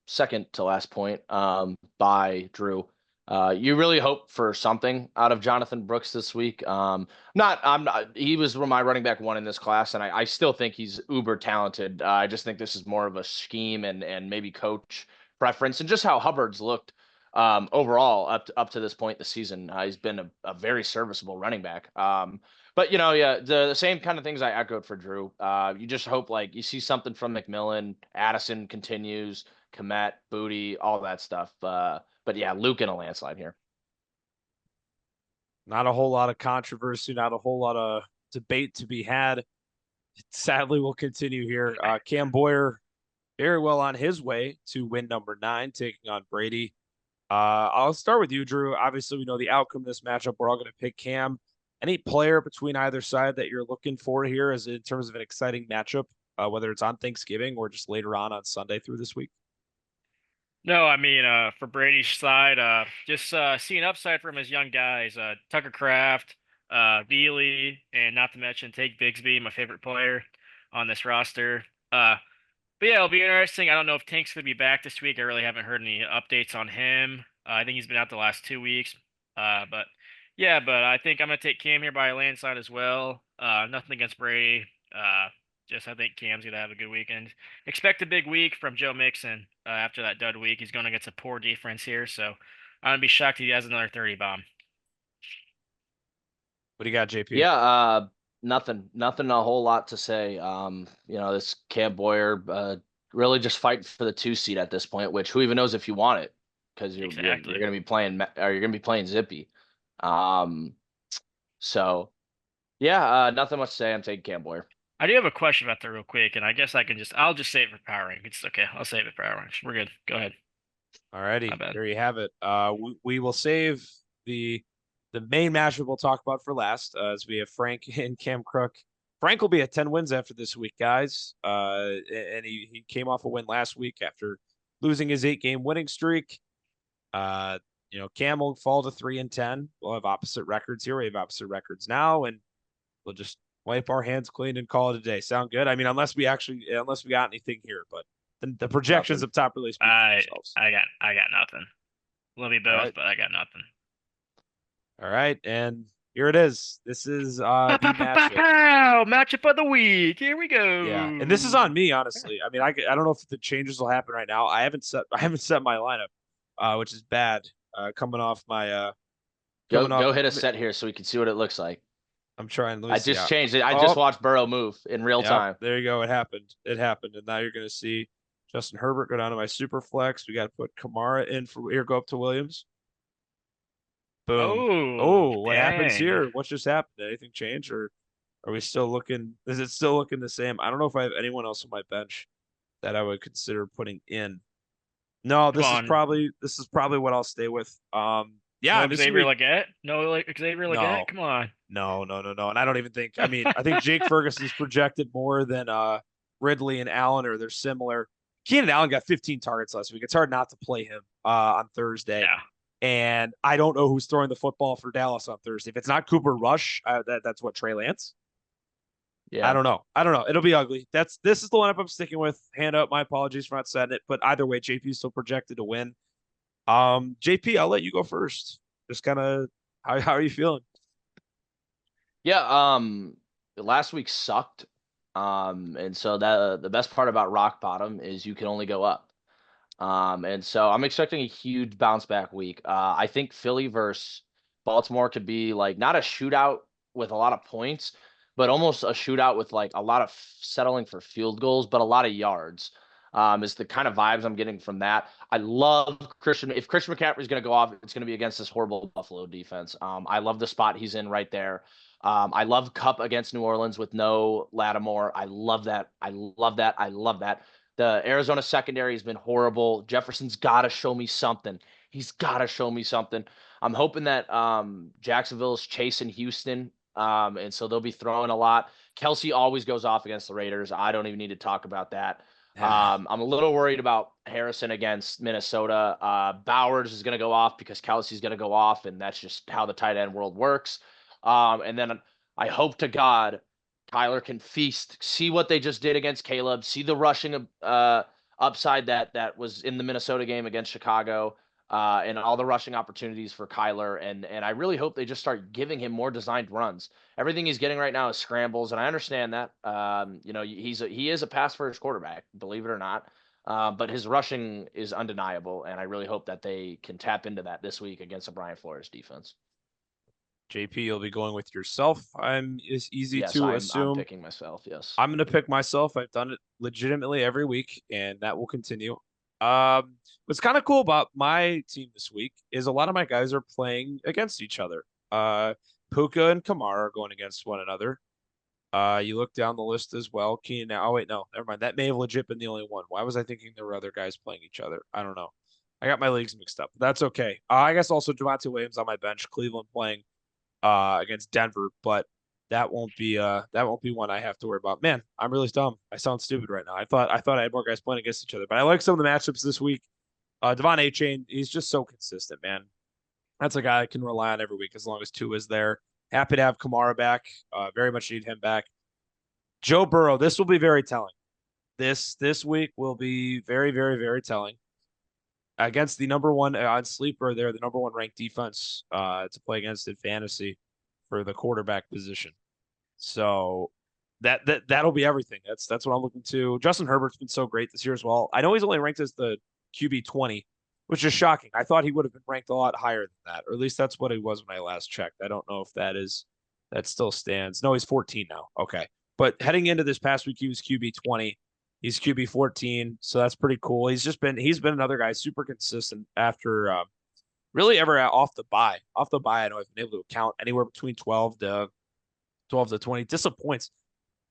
second to last point by Drew. You really hope for something out of Jonathan Brooks this week. I'm not. He was my running back 1 in this class, and I still think he's uber talented. I just think this is more of a scheme and maybe coach preference, and just how Hubbard's looked overall up to this point in the season. He's been a very serviceable running back. But yeah, the same kind of things I echoed for Drew. You just hope like you see something from McMillan, Addison continues, Komet, Booty, all that stuff. But yeah, Luke in a landslide here. Not a whole lot of controversy, not a whole lot of debate to be had. Sadly, we'll continue here. Cam Boyer very well on his way to win number 9, taking on Brady. I'll start with you, Drew. Obviously, we know the outcome of this matchup. We're all going to pick Cam. Any player between either side that you're looking for here as in terms of an exciting matchup, whether it's on Thanksgiving or just later on Sunday through this week? No, I mean, for Brady's side, just seeing upside from his young guys, Tucker Kraft, Veely, and not to mention Take Bigsby, my favorite player on this roster. But yeah, it'll be interesting. I don't know if Tank's going to be back this week. I really haven't heard any updates on him. I think he's been out the last 2 weeks. But yeah, but I think I'm going to take Cam here by a landslide as well. Nothing against Brady. Just I think Cam's going to have a good weekend. Expect a big week from Joe Mixon after that dud week. He's going against a poor defense here. So I'm going to be shocked if he has another 30 bomb. What do you got, JP? Yeah, nothing a whole lot to say. This Cam Boyer really just fighting for the 2 seed at this point, which who even knows if you want it, because you're going to be playing or you're going to be playing Zippy. So yeah, nothing much to say. I'm taking Cam Boyer. I do have a question about that real quick, and I guess I'll just save it for power rank. It's okay. I'll save it for power rank. We're good. Go ahead. All righty. There you have it. We will save the main matchup we'll talk about for last, as we have Frank and Cam Crook. Frank will be at 10 wins after this week, guys. And he came off a win last week after losing his 8-game winning streak. Cam will fall to 3-10. We'll have opposite records here. We have opposite records now, and we'll just wipe our hands clean and call it a day. Sound good? I mean, unless we got anything here, but the projections Nothing. up top really speak for themselves. I got nothing. Love you both, right. but I got nothing. All right, and here it is. This is the matchup. Matchup of the week. Here we go. Yeah, and this is on me, honestly. I mean, I don't know if the changes will happen right now. I haven't set my lineup, which is bad. Coming off my Go hit a set here so we can see what it looks like. I'm trying. I just changed it. I just watched Burrow move in real time. There you go. It happened. And now you're going to see Justin Herbert go down to my super flex. We got to put Kamara in for here. Go up to Williams. Boom. What happens here? What just happened? Did anything change, or are we still looking? Is it still looking the same? I don't know if I have anyone else on my bench that I would consider putting in. No, this is probably what I'll stay with. Yeah, no Xavier Legette. No, Xavier Legette. No. Come on. No. And I don't even think. I mean, I think Jake Ferguson's projected more than Ridley and Allen, or they're similar. Keenan Allen got 15 targets last week. It's hard not to play him on Thursday. Yeah. And I don't know who's throwing the football for Dallas on Thursday. If it's not Cooper Rush, that's what, Trey Lance? Yeah. I don't know. It'll be ugly. This is the lineup I'm sticking with. Hand up. My apologies for not setting it. But either way, JP's still projected to win. JP, I'll let you go first. Just kind of how are you feeling? Yeah, last week sucked. And so the best part about rock bottom is you can only go up. And so I'm expecting a huge bounce back week. I think Philly versus Baltimore could be like not a shootout with a lot of points, but almost a shootout with like a lot of settling for field goals, but a lot of yards. Is the kind of vibes I'm getting from that. I love Christian. If Christian McCaffrey is going to go off, it's going to be against this horrible Buffalo defense. I love the spot he's in right there. I love Kupp against New Orleans with no Lattimore. I love that. The Arizona secondary has been horrible. Jefferson's got to show me something. He's got to show me something. I'm hoping that Jacksonville's chasing Houston And so they'll be throwing a lot. Kelsey always goes off against the Raiders. I don't even need to talk about that. I'm a little worried about Harrison against Minnesota. Bowers is going to go off because Kelsey's going to go off, and that's just how the tight end world works. And then I hope to God Kyler can feast, see what they just did against Caleb, see the rushing upside that was in the Minnesota game against Chicago, and all the rushing opportunities for Kyler. And I really hope they just start giving him more designed runs. Everything he's getting right now is scrambles, and I understand that. He is a pass first quarterback, believe it or not. But his rushing is undeniable, and I really hope that they can tap into that this week against the Brian Flores defense. JP, you'll be going with yourself. It's easy to assume. I'm picking myself. Yes, I'm going to pick myself. I've done it legitimately every week, and that will continue. What's kind of cool about my team this week is a lot of my guys are playing against each other. Puka and Kamara are going against one another. You look down the list as well. Keenan. Oh wait, no, never mind. That may have legit been the only one. Why was I thinking there were other guys playing each other? I don't know. I got my leagues mixed up. But that's okay. I guess also Javonte Williams on my bench. Cleveland playing against Denver, but that won't be one I have to worry about. Man, I'm really dumb. I sound stupid right now. I thought I had more guys playing against each other, but I like some of the matchups this week. Devon Achane, he's just so consistent, man. That's a guy I can rely on every week as long as Tua is there. Happy to have Kamara back. Very much need him back. Joe Burrow, this will be very telling. This week will be very, very, very telling. Against the number one on Sleeper, they're the number one ranked defense to play against in fantasy for the quarterback position. So that'll be everything. That's what I'm looking to. Justin Herbert's been so great this year as well. I know he's only ranked as the QB 20, which is shocking. I thought he would have been ranked a lot higher than that, or at least that's what he was when I last checked. I don't know if that still stands. No, he's 14 now. Okay, but heading into this past week, he was QB 20. He's QB 14, so that's pretty cool. He's been another guy super consistent after really ever off the bye. Off the bye, I know I've been able to count anywhere between 12 to 20. Disappoints.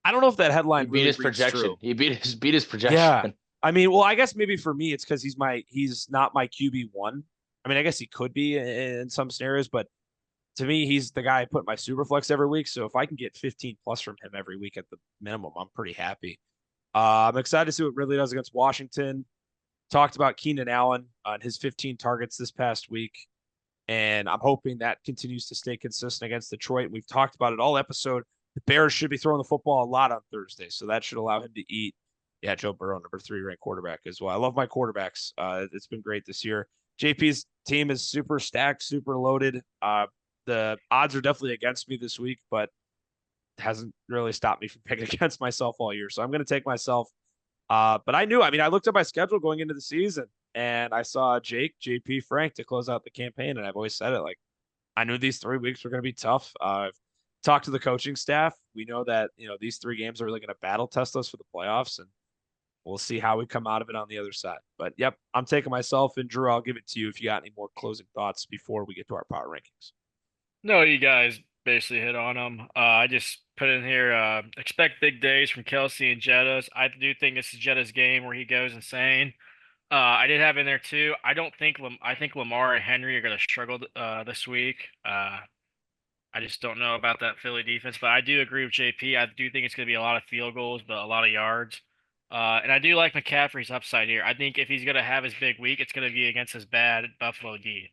I don't know if that headline beat really his projection. True. He beat his projection. Yeah. I mean, well, I guess maybe for me it's because he's not my QB1. I mean, I guess he could be in some scenarios, but to me, he's the guy I put my super flex every week. So if I can get 15 plus from him every week at the minimum, I'm pretty happy. I'm excited to see what Ridley does against Washington. Talked about Keenan Allen on his 15 targets this past week, and I'm hoping that continues to stay consistent against Detroit. We've talked about it all episode. The Bears should be throwing the football a lot on Thursday, so that should allow him to eat. Yeah, Joe Burrow, number 3 ranked quarterback as well. I love my quarterbacks. It's been great this year. JP's team is super stacked, super loaded. The odds are definitely against me this week, but hasn't really stopped me from picking against myself all year. So I'm going to take myself. But I looked at my schedule going into the season and I saw Jake, JP, Frank to close out the campaign. And I've always said it, like, I knew these 3 weeks were going to be tough. I've talked to the coaching staff. We know that, these 3 games are really going to battle test us for the playoffs, and we'll see how we come out of it on the other side. But yep, I'm taking myself. And Drew, I'll give it to you if you got any more closing thoughts before we get to our power rankings. No, you guys basically hit on them. I just put in here, expect big days from Kelsey and Jettas. I do think this is Jetta's game where he goes insane. I did have in there too. I think Lamar and Henry are going to struggle this week. I just don't know about that Philly defense, but I do agree with JP. I do think it's going to be a lot of field goals, but a lot of yards. And I do like McCaffrey's upside here. I think if he's going to have his big week, it's going to be against his bad Buffalo D.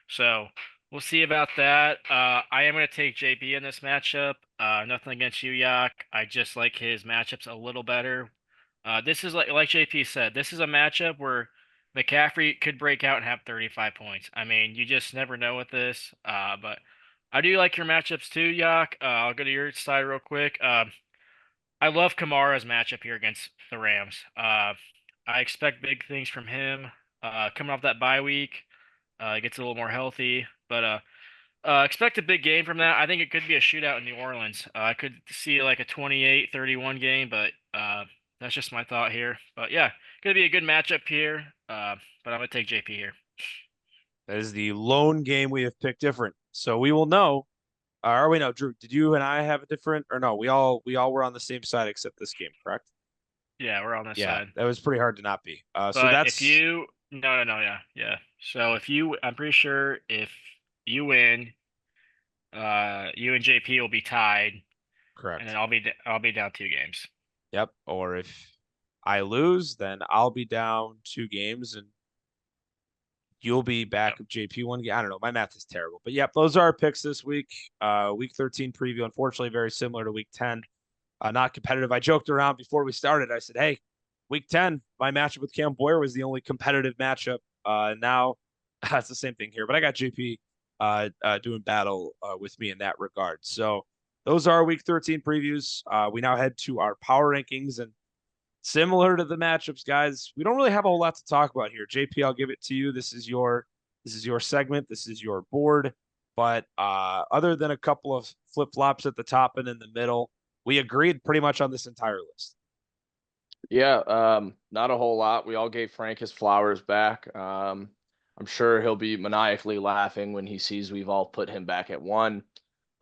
So we'll see about that. I am going to take JP in this matchup. Nothing against you, Yak. I just like his matchups a little better. This is like JP said, this is a matchup where McCaffrey could break out and have 35 points. I mean, you just never know with this. But I do like your matchups too, Yak. I'll go to your side real quick. I love Kamara's matchup here against the Rams. I expect big things from him. Coming off that bye week, he gets a little more healthy, but expect a big game from that. I think it could be a shootout in New Orleans. I could see like a 28-31 game, but that's just my thought here. But yeah, gonna be a good matchup here. But I'm gonna take JP here. That is the lone game we have picked different. So we will know. Or we know, Drew, did you and I have a different, or no, we all were on the same side except this game, correct? Yeah, we're on this side. That was pretty hard to not be. So But that's if you no, yeah. So I'm pretty sure if you win, You and JP will be tied, Correct. and then I'll be down 2 games. Yep. Or if I lose, then I'll be down 2 games and you'll be back with JP 1 game. I don't know. My math is terrible. But yep, those are our picks this week. Week 13 preview, unfortunately, very similar to week 10. Not competitive. I joked around before we started. I said, hey, week 10, my matchup with Cam Boyer was the only competitive matchup. Now that's the same thing here. But I got JP doing battle with me in that regard. So those are our week 13 previews. We now head to our power rankings, and similar to the matchups, guys, we don't really have a whole lot to talk about here. JP, I'll give it to you. This is your segment. This is your board. But other than a couple of flip-flops at the top and in the middle, we agreed pretty much on this entire list. Yeah, not a whole lot. We all gave Frank his flowers back. I'm sure he'll be maniacally laughing when he sees we've all put him back at 1.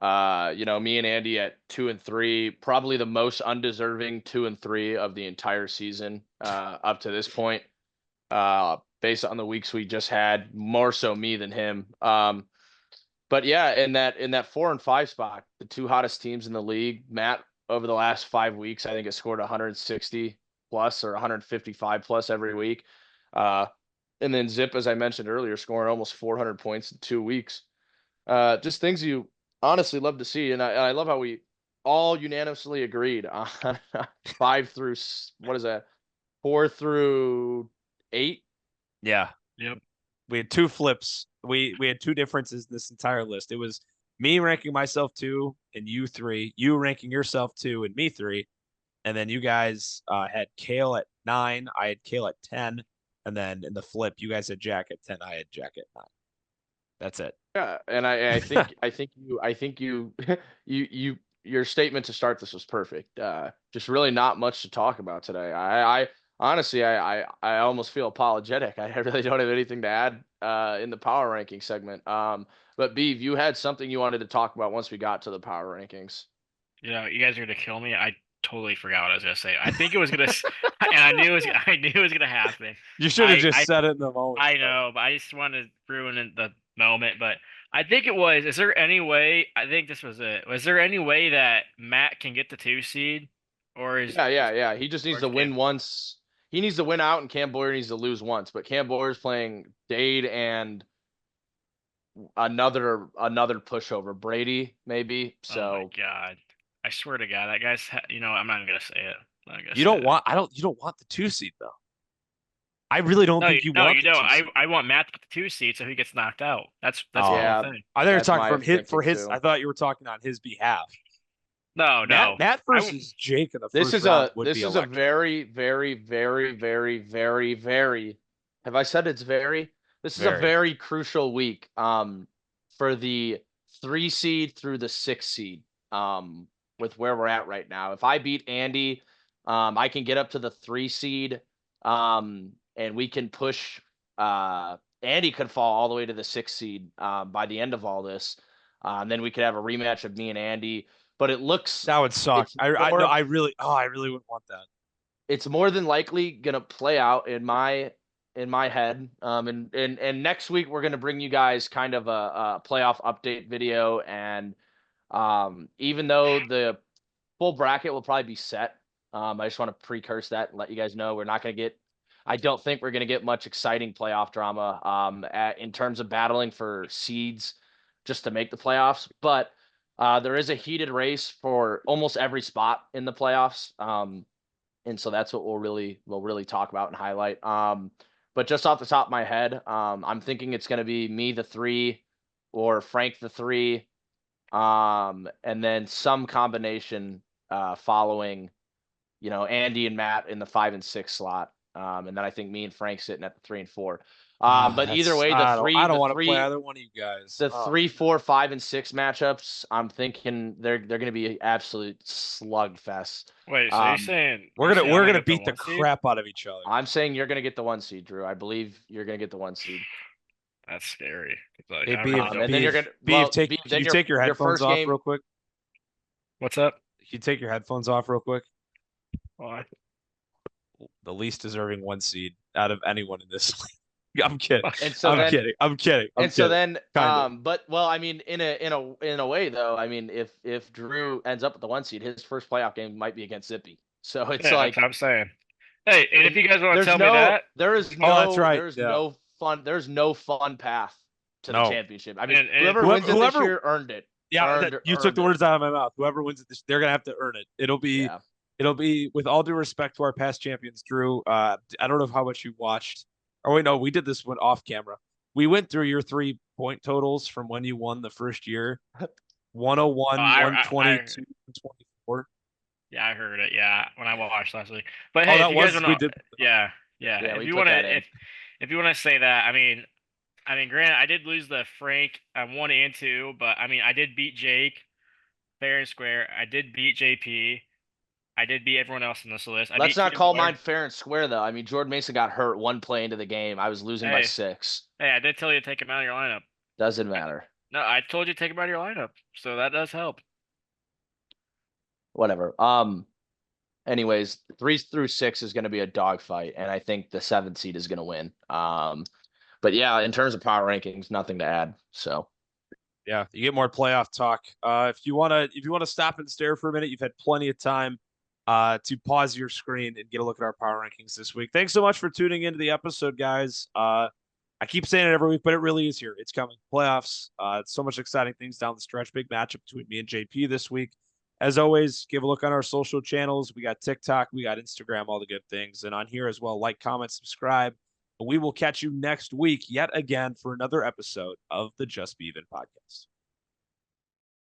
Me and Andy at 2 and 3, probably the most undeserving 2 and 3 of the entire season up to this point. Based on the weeks we just had, more so me than him. But yeah, in that 4 and 5 spot, the 2 hottest teams in the league, Matt, over the last 5 weeks, I think it scored 160 plus or 155 plus every week. And then Zip, as I mentioned earlier, scoring almost 400 points in 2 weeks. Just things you honestly love to see. And I love how we all unanimously agreed on 5 through, what is that? 4 through 8. Yeah. Yep. We had 2 flips. We had 2 differences in this entire list. It was me ranking myself 2 and you 3, you ranking yourself 2 and me 3. And then you guys had Kale at 9. I had Kale at 10. And then in the flip, you guys had Jack at 10. I had Jack at 9. That's it. Yeah, and I think your statement to start this was perfect. Just really not much to talk about today. I honestly I almost feel apologetic. I really don't have anything to add in the power ranking segment. But Beav, you had something you wanted to talk about once we got to the power rankings. You guys are gonna kill me. I totally forgot what I was gonna say. I think it was gonna, and I knew it was gonna happen. You should have just I said it in the moment. I know, but I just wanted to ruin the moment. But I think it was. Is there any way? I think this was it. Was there any way that Matt can get the 2 seed, or is Yeah. He just needs to win Cam- once. He needs to win out, and Cam Boyer needs to lose once. But Cam Boyer's playing Dade and another pushover, Brady maybe. So Oh my god! I swear to God, that guy's. I'm not even gonna say it. I'm not gonna You say don't it. want you don't want the 2 seed though. I really don't think you want you the don't. 2 seed. I want Matt to get the 2 seed so he gets knocked out. That's the Yeah. whole thing. I thought you were That's talking my from his thinking, too. I thought you were talking on his behalf. No. Matt versus Jake in the This first is round a would be a electric. very, very, very, very, very, very. Have I said it's very? This is a Very. very crucial week. For the 3 seed through the 6 seed. With where we're at right now. If I beat Andy, I can get up to the 3 seed. And we can push. Andy could fall all the way to the 6 seed. By the end of all this, then we could have a rematch of me and Andy. But it looks That would suck. it's I more- no, I really wouldn't want that. it's more than likely gonna play out in my head. And next week we're gonna bring you guys kind of a playoff update video. And even though the full bracket will probably be set, I just want to precurse that and let you guys know we're not gonna get. I don't think we're gonna get much exciting playoff drama in terms of battling for seeds just to make the playoffs. But there is a heated race for almost every spot in the playoffs. And so that's what we'll really talk about and highlight. But just off the top of my head, I'm thinking it's going to be me the 3 or Frank the 3, and then some combination following, Andy and Matt in the 5 and 6 slot, and then I think me and Frank sitting at the 3 and 4. But either way, I don't want to play either one of you guys. The 3, 4, 5, and 6 matchups, I'm thinking they're going to be absolute slugfest. Wait, so you're saying we're gonna get the beat the 1 seed? crap out of each other. I'm saying you're going to get the 1 seed, Drew. I believe you're going to get the 1 seed. That's scary. Like, Hey, I Beav, really don't- and then you're Beav, gonna- Beav, well, take, Beav, can then you your- take your your headphones first off game- real quick? What's up? Can you take your headphones off real quick? Why? The least deserving 1 seed out of anyone in this league. I'm kidding. And so I'm then, kidding. I'm kidding. I'm and so kidding. then, Kind of. but well, I mean, in a way though, I mean, if Drew ends up with the 1 seed, his first playoff game might be against Zippy. So it's Yeah, that's like what I'm saying. Hey, and if you guys want to there's tell me no, that, there is Oh, that's no, right. there's Yeah. no fun, there's no fun path to the No. championship. I mean, And whoever whoever- wins it this whoever- year earned it. Yeah, you took Earned the it. words out of my mouth. Whoever wins it, they're gonna have to earn it. It'll be Yeah. with all due respect to our past champions, Drew. I don't know how much you watched. Oh wait, no, we did this one off camera. We went through your 3-point totals from when you won the first year. 101, 122, 124. yeah, I heard it. Yeah, when I watched last week. But Oh, hey, that if you guys was want we to, did. yeah. Yeah, If we you put want that to, in. if you want to say that, I mean, granted, I did lose the Frank 1 and 2, but I mean, I did beat Jake fair and square. I did beat JP. I did beat everyone else on this list. Let's beat not Tim call Boyer. mine fair and square though. I mean, Jordan Mason got hurt one play into the game. I was losing by Hey. 6. Hey, I did tell you to take him out of your lineup. Doesn't matter. No, I told you to take him out of your lineup, so that does help. Whatever. Anyways, 3 through 6 is going to be a dogfight, and I think the 7th seed is going to win. But yeah, in terms of power rankings, nothing to add. So Yeah, you get more playoff talk. If you wanna stop and stare for a minute, you've had plenty of time to pause your screen and get a look at our power rankings this week. Thanks so much for tuning into the episode, guys. I keep saying it every week, but it really is here. It's coming. Playoffs. So much exciting things down the stretch. Big matchup between me and JP this week. As always, give a look on our social channels. We got TikTok, we got Instagram, all the good things. And on here as well, like, comment, subscribe. We will catch you next week yet again for another episode of the Just Beavin podcast.